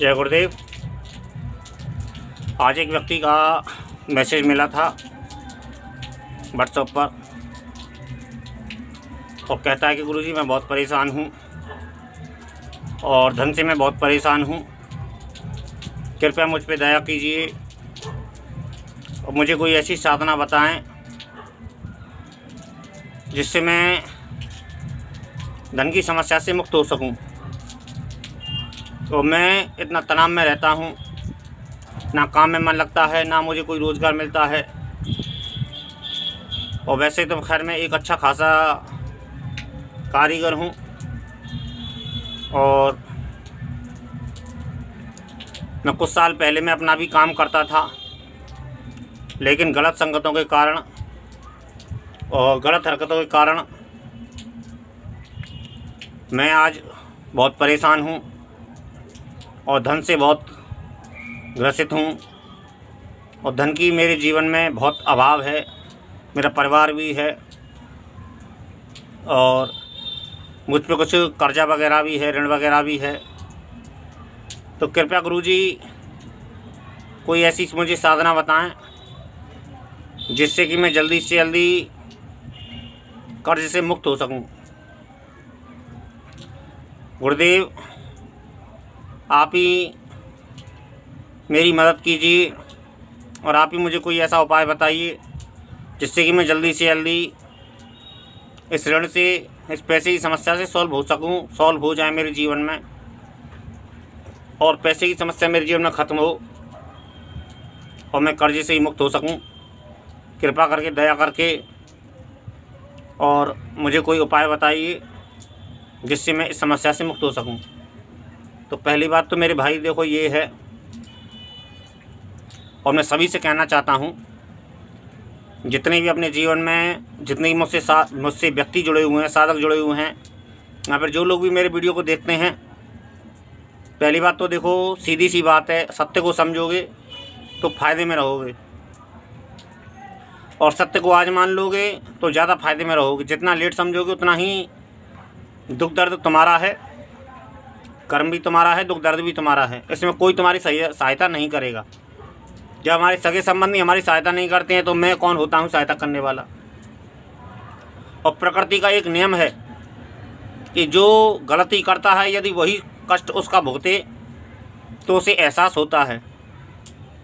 जय गुरुदेव। आज एक व्यक्ति का मैसेज मिला था व्हाट्सएप पर और कहता है कि गुरुजी मैं बहुत परेशान हूँ और धन से मैं बहुत परेशान हूँ, कृपया मुझ पे दया कीजिए और मुझे कोई ऐसी साधना बताएं जिससे मैं धन की समस्या से मुक्त हो सकूं। तो मैं इतना तनाव में रहता हूं, ना काम में मन लगता है, ना मुझे कोई रोज़गार मिलता है। और वैसे तो खैर मैं एक अच्छा खासा कारीगर हूं और मैं कुछ साल पहले मैं अपना भी काम करता था, लेकिन गलत संगतों के कारण और गलत हरकतों के कारण मैं आज बहुत परेशान हूँ और धन से बहुत ग्रसित हूँ और धन की मेरे जीवन में बहुत अभाव है। मेरा परिवार भी है और मुझ पे कुछ कर्जा वगैरह भी है, ऋण वगैरह भी है। तो कृपया गुरुजी कोई ऐसी मुझे साधना बताएं जिससे कि मैं जल्दी से जल्दी कर्ज से मुक्त हो सकूं। गुरुदेव आप ही मेरी मदद कीजिए और आप ही मुझे कोई ऐसा उपाय बताइए जिससे कि मैं जल्दी से जल्दी इस ऋण से, इस पैसे की समस्या से सॉल्व हो जाए मेरे जीवन में और पैसे की समस्या मेरे जीवन में ख़त्म हो और मैं कर्जे से ही मुक्त हो सकूं। कृपा करके, दया करके और मुझे कोई उपाय बताइए जिससे मैं इस समस्या से मुक्त हो सकूं। तो पहली बात तो मेरे भाई देखो ये है, और मैं सभी से कहना चाहता हूं, जितने भी अपने जीवन में जितने भी मुझसे व्यक्ति जुड़े हुए हैं, साधक जुड़े हुए हैं, या फिर जो लोग भी मेरे वीडियो को देखते हैं, पहली बात तो देखो सीधी सी बात है, सत्य को समझोगे तो फ़ायदे में रहोगे और सत्य को आज मान लोगे तो ज़्यादा फ़ायदे में रहोगे। जितना लेट समझोगे उतना ही दुख दर्द तुम्हारा है, कर्म भी तुम्हारा है, दुख दर्द भी तुम्हारा है। इसमें कोई तुम्हारी सहायता नहीं करेगा। जब हमारे सगे संबंधी हमारी सहायता नहीं करते हैं तो मैं कौन होता हूँ सहायता करने वाला। और प्रकृति का एक नियम है कि जो गलती करता है यदि वही कष्ट उसका भुगते तो उसे एहसास होता है।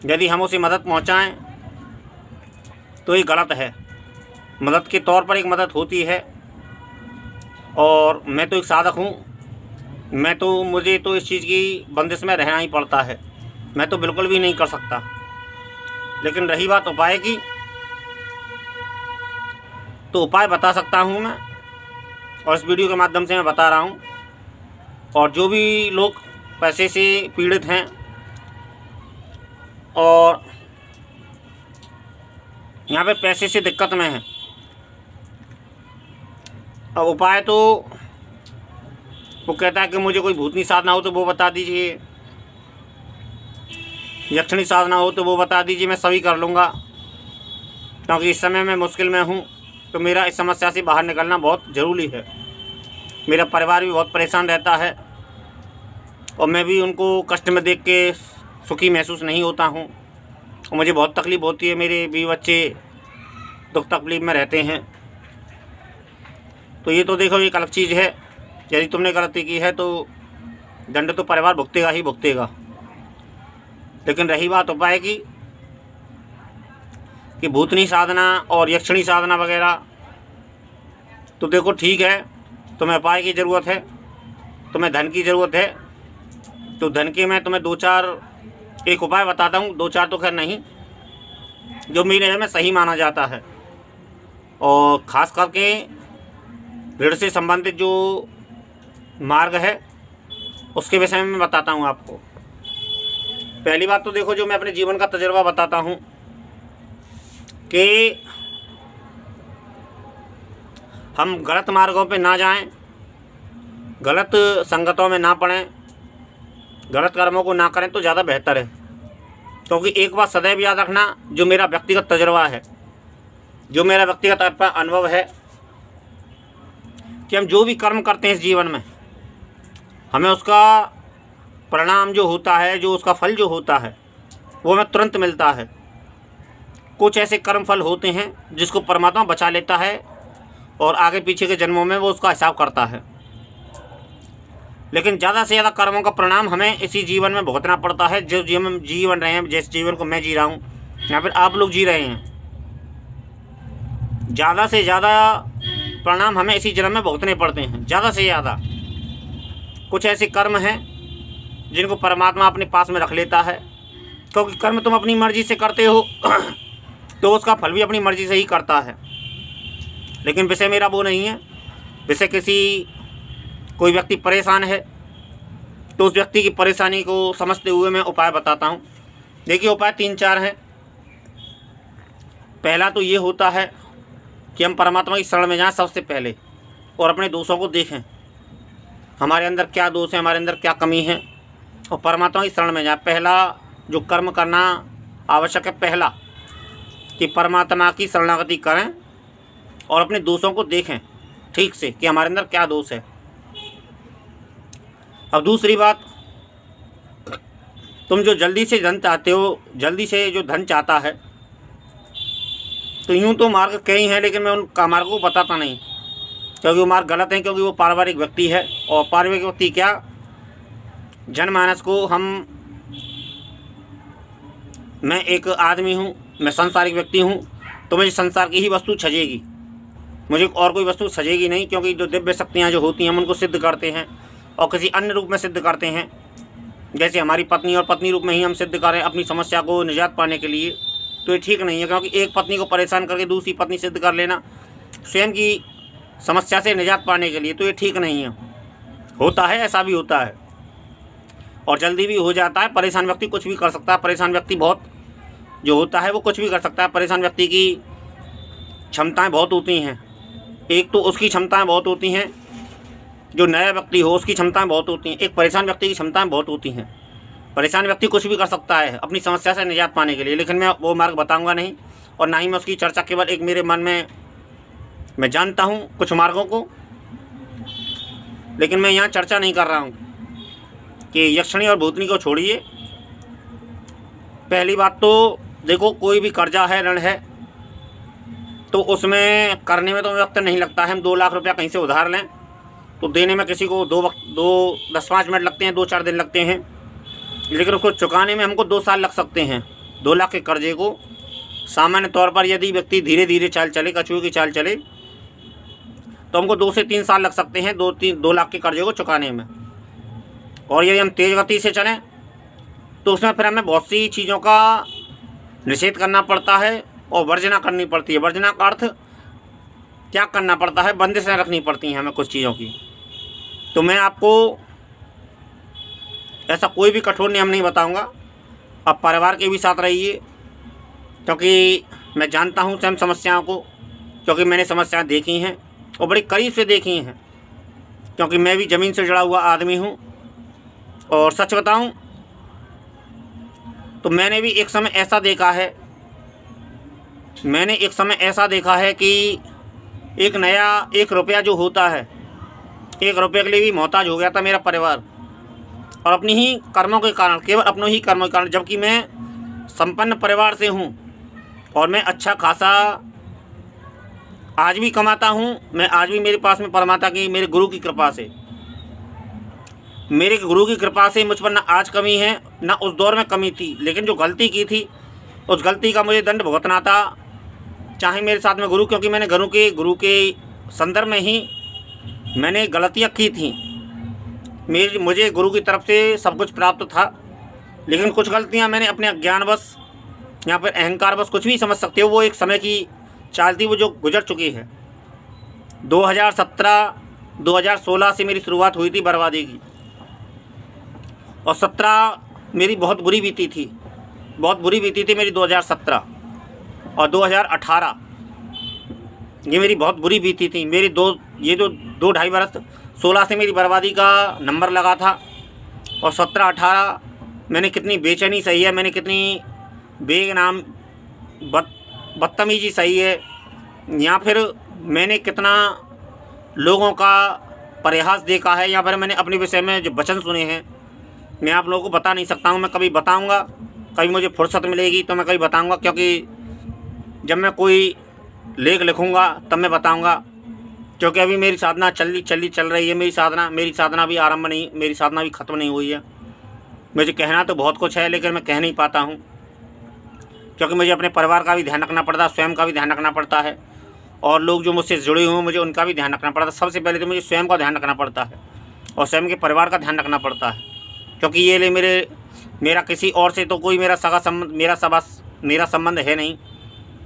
यदि हम उसे मदद पहुँचाएँ तो ये गलत है। मदद के तौर पर एक मदद होती है और मैं तो एक साधक हूँ, मुझे तो इस चीज़ की बंदिश में रहना ही पड़ता है। मैं तो बिल्कुल भी नहीं कर सकता। लेकिन रही बात उपाय की, तो उपाय बता सकता हूँ मैं और इस वीडियो के माध्यम से मैं बता रहा हूँ। और जो भी लोग पैसे से पीड़ित हैं और यहाँ पे पैसे से दिक्कत में हैं, अब उपाय तो वो कहता है कि मुझे कोई भूतनी साधना हो तो वो बता दीजिए, यक्षिणी साधना हो तो वो बता दीजिए, मैं सभी कर लूँगा। क्योंकि इस समय मैं मुश्किल में हूँ तो मेरा इस समस्या से बाहर निकलना बहुत ज़रूरी है। मेरा परिवार भी बहुत परेशान रहता है और मैं भी उनको कष्ट में देख के सुखी महसूस नहीं होता हूँ और मुझे बहुत तकलीफ़ होती है। मेरे बीवी बच्चे दुख तकलीफ़ में रहते हैं। तो ये तो देखो एक अलग चीज़ है। यदि तुमने गलती की है तो दंड तो परिवार भुगतेगा ही भुगतेगा। लेकिन रही बात उपाय की कि भूतनी साधना और यक्षिणी साधना वगैरह, तो देखो ठीक है, तुम्हें उपाय की ज़रूरत है, तुम्हें धन की ज़रूरत है, तो धन के मैं तुम्हें एक उपाय बताता हूँ, 2-4 तो खैर नहीं, जो मेरे नज़र में सही माना जाता है। और ख़ास करके ऋण से संबंधित जो मार्ग है उसके विषय में मैं बताता हूँ आपको। पहली बात तो देखो, जो मैं अपने जीवन का तजुर्बा बताता हूँ कि हम गलत मार्गों पे ना जाएं, गलत संगतों में ना पड़ें, गलत कर्मों को ना करें तो ज़्यादा बेहतर है। क्योंकि एक बात सदैव याद रखना, जो मेरा व्यक्तिगत तजुर्बा है, जो मेरा व्यक्तिगत अनुभव है कि हम जो भी कर्म करते हैं इस जीवन में, हमें उसका परिणाम जो होता है, जो उसका फल जो होता है वो हमें तुरंत मिलता है। कुछ ऐसे कर्म फल होते हैं जिसको परमात्मा बचा लेता है और आगे पीछे के जन्मों में वो उसका हिसाब करता है। लेकिन ज़्यादा से ज़्यादा कर्मों का परिणाम हमें इसी जीवन में भुगतना पड़ता है। जो जीवन रहे हैं, जिस जीवन को मैं जी रहा हूँ या फिर आप लोग जी रहे हैं, ज़्यादा से ज़्यादा परिणाम हमें इसी जन्म में भुगतने पड़ते हैं। ज़्यादा से ज़्यादा कुछ ऐसे कर्म हैं जिनको परमात्मा अपने पास में रख लेता है, क्योंकि कर्म तुम अपनी मर्ज़ी से करते हो तो उसका फल भी अपनी मर्ज़ी से ही करता है। लेकिन विषय मेरा वो नहीं है। विषय कोई व्यक्ति परेशान है तो उस व्यक्ति की परेशानी को समझते हुए मैं उपाय बताता हूँ। देखिए, उपाय 3-4 हैं। पहला तो ये होता है कि हम परमात्मा की शरण में जाएं सबसे पहले और अपने दोषों को देखें, हमारे अंदर क्या दोष है, हमारे अंदर क्या कमी है, और परमात्मा की शरण में जाएं। पहला जो कर्म करना आवश्यक है, पहला कि परमात्मा की शरणागति करें और अपने दोषों को देखें ठीक से कि हमारे अंदर क्या दोष है। अब दूसरी बात, तुम जो जल्दी से धन चाहते हो, जल्दी से जो धन चाहता है, तो यूँ तो मार्ग कई हैं, लेकिन मैं उन मार्ग को बताता नहीं क्योंकि वो मार्ग गलत है, क्योंकि वो पारिवारिक व्यक्ति है। और पारिवारिक व्यक्ति क्या, जनमानस को मैं एक आदमी हूँ, मैं संसारिक व्यक्ति हूँ, तो मुझे संसार की ही वस्तु सजेगी, मुझे और कोई वस्तु सजेगी नहीं। क्योंकि जो दिव्य शक्तियाँ जो होती हैं हम उनको सिद्ध करते हैं और किसी अन्य रूप में सिद्ध करते हैं। जैसे हमारी पत्नी, और पत्नी रूप में ही हम सिद्ध करें अपनी समस्या को निजात पाने के लिए, तो ये ठीक नहीं है। क्योंकि एक पत्नी को परेशान करके दूसरी पत्नी सिद्ध कर लेना स्वयं की समस्या से निजात पाने के लिए, तो ये ठीक नहीं है। होता है, ऐसा भी होता है और जल्दी भी हो जाता है। परेशान व्यक्ति कुछ भी कर सकता है। परेशान व्यक्ति बहुत जो होता है वो कुछ भी कर सकता है। परेशान व्यक्ति की क्षमताएं बहुत होती हैं। एक तो उसकी क्षमताएं बहुत होती हैं, जो नया व्यक्ति हो उसकी क्षमताएं बहुत होती हैं। एक परेशान व्यक्ति की क्षमताएं बहुत होती हैं। परेशान व्यक्ति कुछ भी कर सकता है अपनी समस्या से निजात पाने के लिए, लेकिन मैं वो मार्ग बताऊंगा नहीं और ना ही मैं उसकी चर्चा, केवल एक मेरे मन में मैं जानता हूँ कुछ मार्गों को, लेकिन मैं यहाँ चर्चा नहीं कर रहा हूँ कि यक्षिणी और भूतनी को छोड़िए। पहली बात तो देखो, कोई भी कर्जा है, ऋण है, तो उसमें करने में तो वक्त नहीं लगता है। हम 2 लाख रुपया कहीं से उधार लें तो देने में किसी को 10-5 मिनट लगते हैं, 2-4 दिन लगते हैं, लेकिन उसको चुकाने में हमको 2 साल लग सकते हैं। 2 लाख के कर्जे को सामान्य तौर पर यदि व्यक्ति धीरे धीरे चाल चले, कछुए की चाल चले, तो हमको 2 से 3 साल लग सकते हैं 2 लाख के कर्जे को चुकाने में। और यदि हम तेज़ गति से चलें तो उसमें फिर हमें बहुत सी चीज़ों का निषेध करना पड़ता है और वर्जना करनी पड़ती है। वर्जना का अर्थ त्याग करना पड़ता है, बंदिशें रखनी पड़ती हैं हमें कुछ चीज़ों की। तो मैं आपको ऐसा कोई भी कठोर नियम नहीं बताऊंगा। आप परिवार के भी साथ रहिए, क्योंकि मैं जानता हूं स्वयं समस्याओं को, क्योंकि मैंने समस्याएं देखी हैं और बड़ी करीब से देखी हैं, क्योंकि मैं भी ज़मीन से जुड़ा हुआ आदमी हूं। और सच बताऊं तो मैंने भी एक समय ऐसा देखा है कि एक रुपया जो होता है, 1 रुपये के लिए भी मोहताज हो गया था मेरा परिवार, और अपनी ही कर्मों के कारण, केवल अपनों ही कर्मों के कारण। जबकि मैं संपन्न परिवार से हूँ और मैं अच्छा खासा आज भी कमाता हूँ। मैं आज भी, मेरे पास में परमात्मा की, मेरे गुरु की कृपा से, मुझ पर ना आज कमी है ना उस दौर में कमी थी। लेकिन जो गलती की थी उस गलती का मुझे दंड भुगतना था, चाहे मेरे साथ में गुरु, क्योंकि मैंने गुरु के संदर्भ में ही मैंने गलतियाँ की थी। मुझे गुरु की तरफ से सब कुछ प्राप्त था, लेकिन कुछ गलतियाँ मैंने अपने अज्ञानवश या फिर अहंकारवश, कुछ भी समझ सकते हो, वो एक समय की चाल थी, वो जो गुजर चुकी है। 2016 से मेरी शुरुआत हुई थी बर्बादी की, और 17 मेरी बहुत बुरी बीती थी मेरी 2017, और 2018 ये मेरी बहुत बुरी बीती थी। मेरी 2-2.5 बरस, 16 से मेरी बर्बादी का नंबर लगा था, और 17-18 मैंने कितनी बेचैनी सही है, मैंने कितनी बेगनाम बदतमीजी सही है, या फिर मैंने कितना लोगों का परिहास देखा है, या फिर मैंने अपने विषय में जो वचन सुने हैं मैं आप लोगों को बता नहीं सकता हूँ। मैं कभी बताऊँगा, कभी मुझे फुर्सत मिलेगी तो मैं कभी बताऊँगा, क्योंकि जब मैं कोई लेख लिखूँगा तब मैं बताऊँगा। क्योंकि अभी मेरी साधना चल रही है। मेरी साधना भी आरंभ नहीं, मेरी साधना भी ख़त्म नहीं हुई है। मुझे कहना तो बहुत कुछ है, लेकिन मैं कह नहीं पाता हूँ, क्योंकि मुझे अपने परिवार का भी ध्यान रखना पड़ता है, स्वयं का भी ध्यान रखना पड़ता है, और लोग जो मुझसे जुड़े हुए हैं मुझे उनका भी ध्यान रखना पड़ता है। सबसे पहले तो मुझे स्वयं का ध्यान रखना पड़ता है और स्वयं के परिवार का ध्यान रखना पड़ता है, क्योंकि ये ले मेरा किसी और से तो कोई मेरा संबंध है नहीं।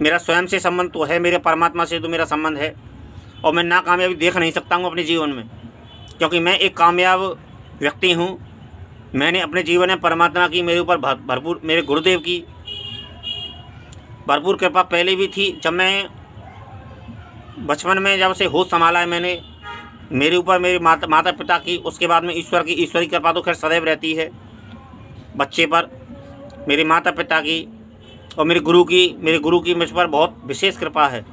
मेरा स्वयं से संबंध तो है, मेरे परमात्मा से तो मेरा संबंध है। और मैं नाकामयाबी देख नहीं सकता हूँ अपने जीवन में, क्योंकि मैं एक कामयाब व्यक्ति हूँ। मैंने अपने जीवन में परमात्मा की मेरे ऊपर भरपूर, मेरे गुरुदेव की भरपूर कृपा पहले भी थी। जब मैं बचपन में जब से होश संभाला है मैंने, मेरे ऊपर मेरे माता पिता की, उसके बाद में ईश्वरी कृपा तो खैर सदैव रहती है बच्चे पर। मेरे माता पिता की और मेरे गुरु की मुझ पर बहुत विशेष कृपा है,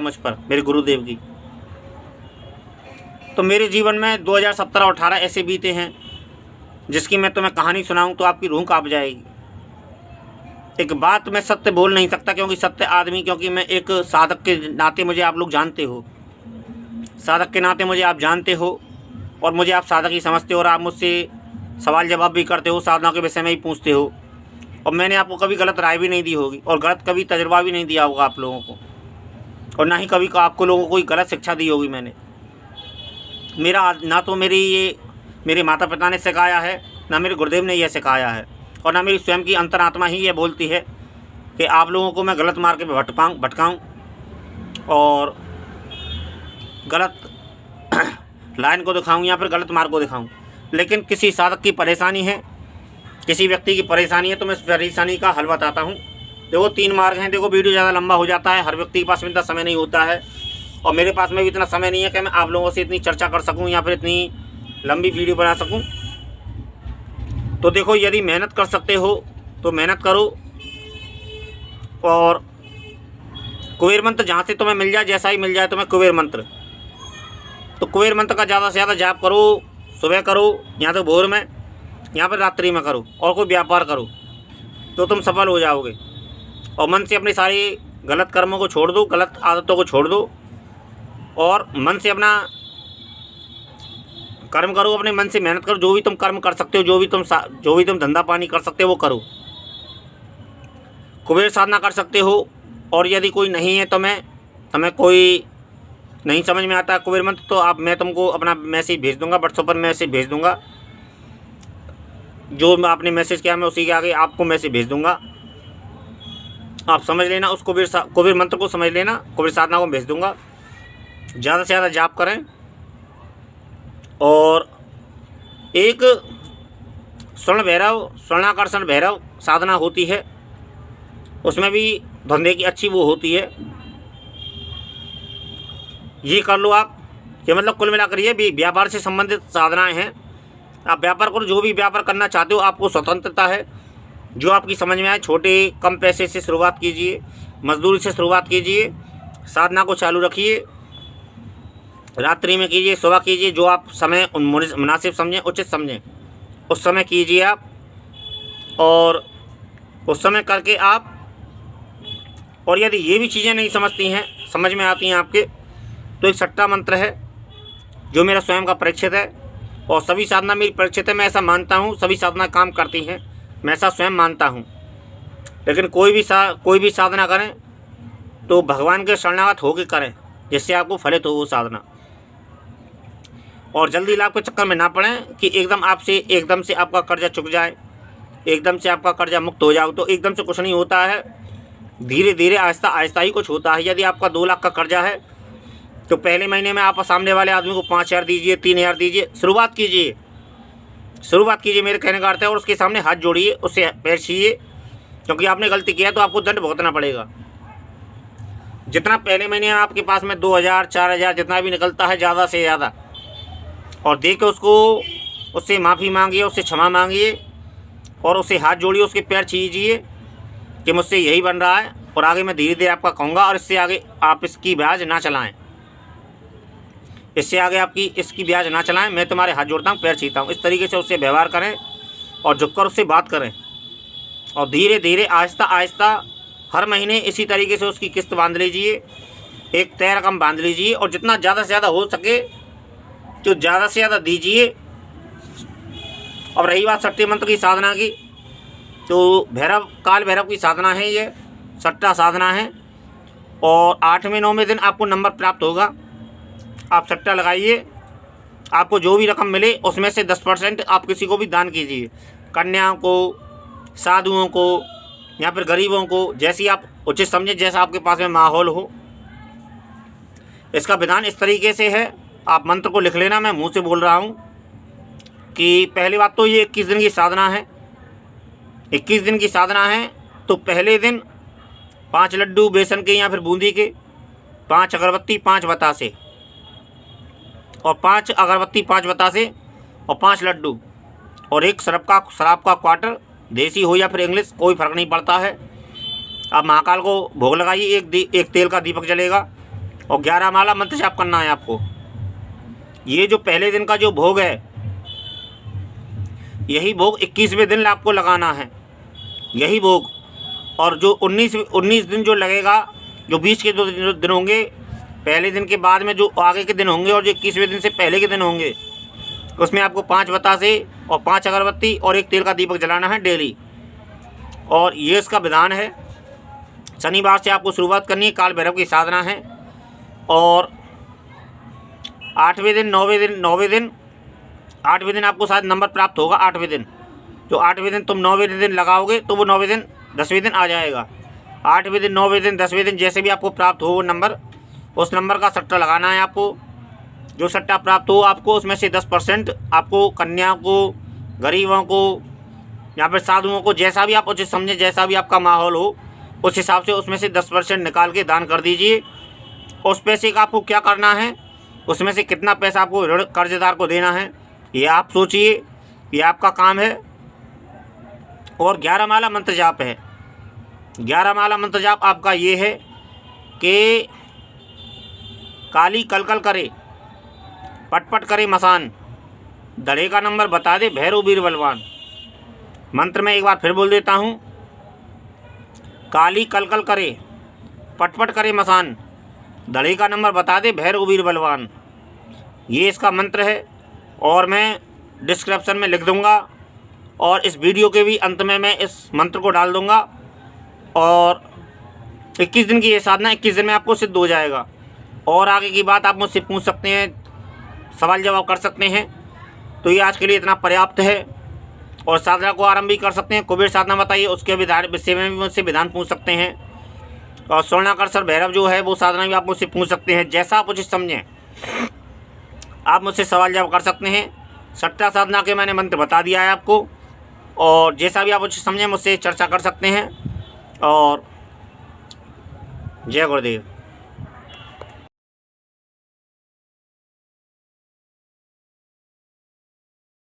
मुझ पर मेरे गुरुदेव की। तो मेरे जीवन में 2017 और 18 ऐसे बीते हैं जिसकी मैं तुम्हें कहानी सुनाऊं तो आपकी रूह कांप जाएगी। एक बात मैं सत्य बोल नहीं सकता, क्योंकि सत्य आदमी, क्योंकि मैं एक साधक के नाते मुझे आप लोग जानते हो, साधक के नाते मुझे आप जानते हो, और मुझे आप साधक ही समझते हो, और आप मुझसे सवाल जवाब भी करते हो, साधना के विषय में ही पूछते हो। और मैंने आपको कभी गलत राय भी नहीं दी होगी, और गलत कभी तजुर्बा भी नहीं दिया होगा आप लोगों को, और ना ही कभी आपको लोगों को कोई गलत शिक्षा दी होगी मैंने। ना तो मेरे माता पिता ने सिखाया है, ना मेरे गुरुदेव ने यह सिखाया है, और ना मेरी स्वयं की अंतरात्मा ही यह बोलती है कि आप लोगों को मैं गलत मार्ग पे भटकाऊँ और गलत लाइन को दिखाऊं या फिर गलत मार्ग को दिखाऊं। लेकिन किसी साधक की परेशानी है, किसी व्यक्ति की परेशानी है, तो मैं इस परेशानी का हल बताता हूं। देखो 3 मार्ग हैं। देखो वीडियो ज़्यादा लंबा हो जाता है, हर व्यक्ति के पास में इतना समय नहीं होता है, और मेरे पास में भी इतना समय नहीं है कि मैं आप लोगों से इतनी चर्चा कर सकूं या फिर इतनी लंबी वीडियो बना सकूं। तो देखो, यदि मेहनत कर सकते हो तो मेहनत करो, और कुबेर मंत्र जहाँ से तुम्हें मिल जाए, जैसा ही मिल जाए तुम्हें कुबेर मंत्र, तो कुबेर मंत्र का ज़्यादा से ज़्यादा जाप करो। सुबह करो, या तो भोर में, या फिर रात्रि में करो, और कोई व्यापार करो तो तुम सफल हो जाओगे। और मन से अपने सारे गलत कर्मों को छोड़ दो, गलत आदतों को छोड़ दो, और मन से अपना कर्म करो, अपने मन से मेहनत करो। जो भी तुम कर्म कर सकते हो, जो भी तुम धंधा पानी कर सकते हो वो करो। कुबेर साधना कर सकते हो, और यदि कोई नहीं है तुम्हें कोई नहीं समझ में आता कुबेर मंत्र, तो मैं तुमको अपना मैसेज भेज दूंगा, व्हाट्सएप पर मैसेज भेज दूंगा। जो आपने मैसेज किया मैं उसी के आगे आपको मैसेज भेज दूंगा, आप समझ लेना। उस कुबेर मंत्र को समझ लेना, कुबेर साधना को भेज दूंगा। ज़्यादा से ज़्यादा जाप करें, और एक स्वर्णाकर्षण भैरव साधना होती है, उसमें भी धंधे की अच्छी वो होती है, ये कर लो आप। ये मतलब कुल मिलाकर ये भी व्यापार से संबंधित साधनाएं हैं। आप व्यापार करो, जो भी व्यापार करना चाहते हो, आपको स्वतंत्रता है, जो आपकी समझ में आए। छोटे कम पैसे से शुरुआत कीजिए, मजदूरी से शुरुआत कीजिए, साधना को चालू रखिए, रात्रि में कीजिए, सुबह कीजिए, जो आप समय मुनासिब समझें, उचित समझें, उस समय कीजिए आप। और उस समय करके आप, और यदि ये भी चीज़ें नहीं समझ में आती हैं आपके, तो एक सट्टा मंत्र है जो मेरा स्वयं का परीक्षित है, और सभी साधना मेरी परीक्षित है। मैं ऐसा मानता हूँ, सभी साधना काम करती हैं, मैं ऐसा स्वयं मानता हूँ। लेकिन कोई भी साधना करें तो भगवान के शरणागत होकर करें, जिससे आपको फलित हो वो साधना। और जल्दी लाभ के चक्कर में ना पड़ें कि एकदम से आपका कर्जा चुक जाए, एकदम से आपका कर्जा मुक्त हो जाओ। तो एकदम से कुछ नहीं होता है, धीरे धीरे आहिस्ता आहिस्ता ही कुछ होता है। यदि आपका 2 लाख का कर्जा है तो पहले महीने में आप सामने वाले आदमी को 5,000 दीजिए, 3,000 दीजिए, शुरुआत कीजिए मेरे कहने का अर्थ है। और उसके सामने हाथ जोड़िए, उससे पैर छीए, क्योंकि आपने गलती किया है तो आपको दंड भुगतना पड़ेगा। जितना पहले महीने में आपके पास में 2,000 4,000 जितना भी निकलता है, ज़्यादा से ज़्यादा, और देख के उससे माफ़ी मांगिए, उससे क्षमा मांगिए, और उससे हाथ जोड़िए, उसके पैर छीजिए कि मुझसे यही बन रहा है, और आगे मैं धीरे धीरे आपका कहूँगा, और इससे आगे आप इसकी ब्याज ना चलाएं। इससे आगे आपकी इसकी ब्याज ना चलाएं, मैं तुम्हारे हाथ जोड़ता हूँ, पैर छूता हूँ। इस तरीके से उससे व्यवहार करें और झुककर उससे बात करें और धीरे धीरे आहिस्ता आहिस्ता हर महीने इसी तरीके से उसकी किस्त बांध लीजिए, एक तय रकम बांध लीजिए और जितना ज़्यादा से ज़्यादा हो सके तो ज़्यादा से ज़्यादा दीजिए। अब रही बात सट्टे मंत्र की साधना की, तो काल भैरव की साधना है, ये सट्टा साधना है और 8वें 9वें दिन आपको नंबर प्राप्त होगा। आप सट्टा लगाइए, आपको जो भी रकम मिले उसमें से 10% आप किसी को भी दान कीजिए, कन्याओं को, साधुओं को या फिर गरीबों को, जैसी आप उचित समझे, जैसा आपके पास में माहौल हो। इसका विधान इस तरीके से है, आप मंत्र को लिख लेना, मैं मुंह से बोल रहा हूँ कि पहली बात तो ये 21 दिन की साधना है। 21 दिन की साधना है तो पहले दिन 5 लड्डू बेसन के या फिर बूंदी के, 5 अगरबत्ती 5 बतासे और 5 अगरबत्ती 5 बतासे और 5 लड्डू और एक शराब का क्वार्टर, देसी हो या फिर इंग्लिश, कोई फ़र्क नहीं पड़ता है। आप महाकाल को भोग लगाइए, एक तेल का दीपक जलेगा और 11 माला मंत्र जाप करना है आपको। ये जो पहले दिन का जो भोग है, यही भोग 21वें दिन आपको लगाना है, यही भोग। और जो 19 दिन जो लगेगा, जो बीच के 2 दिन होंगे, पहले दिन के बाद में जो आगे के दिन होंगे और जो 21वें दिन से पहले के दिन होंगे, उसमें आपको 5 बतासे और 5 अगरबत्ती और एक तेल का दीपक जलाना है डेली। और ये इसका विधान है। शनिवार से आपको शुरुआत करनी है, काल भैरव की साधना है। और 8वें दिन 8वें दिन आपको शायद नंबर प्राप्त होगा। 8वें दिन, जो 8वें दिन तुम 9वें दिन लगाओगे तो वो 9वें दिन 10वें दिन आ जाएगा। 8वें दिन 9वें दिन 10वें दिन जैसे भी आपको प्राप्त हो वो नंबर, उस नंबर का सट्टा लगाना है आपको। जो सट्टा प्राप्त हो आपको, उसमें से 10% आपको कन्या को, गरीबों को या फिर साधुओं को, जैसा भी आप उचित समझे, जैसा भी आपका माहौल हो, उस हिसाब से उसमें से 10% निकाल के दान कर दीजिए। उस पैसे का आपको क्या करना है, उसमें से कितना पैसा आपको ऋण कर्जदार को देना है, ये आप सोचिए, ये आपका काम है। और 11 माला मंत्र जाप है। 11 माला मंत्र जाप आपका ये है कि काली कलकल करे, पटपट करे मसान, दड़े का नंबर बता दे भैरव वीर बलवान। मंत्र में एक बार फिर बोल देता हूँ, काली कलकल करे, पटपट करे मसान, दड़े का नंबर बता दे भैरव वीर बलवान। ये इसका मंत्र है और मैं डिस्क्रिप्शन में लिख दूँगा और इस वीडियो के भी अंत में मैं इस मंत्र को डाल दूँगा। और 21 दिन की ये साधना 21 दिन में आपको सिद्ध हो जाएगा। और आगे की बात आप मुझसे पूछ सकते हैं, सवाल जवाब कर सकते हैं। तो ये आज के लिए इतना पर्याप्त है और साधना को आरंभ भी कर सकते हैं। कुबेर साधना बताइए, उसके विषय में भी मुझसे विधान पूछ सकते हैं। और स्वर्णाकर सर भैरव जो है वो साधना भी आप मुझसे पूछ सकते हैं। जैसा आप उचित समझें आप मुझसे सवाल जवाब कर सकते हैं। सट्टा साधना के मैंने मंत्र बता दिया है आपको, और जैसा भी आप उचित समझें मुझसे चर्चा कर सकते हैं। और जय गुरुदेव।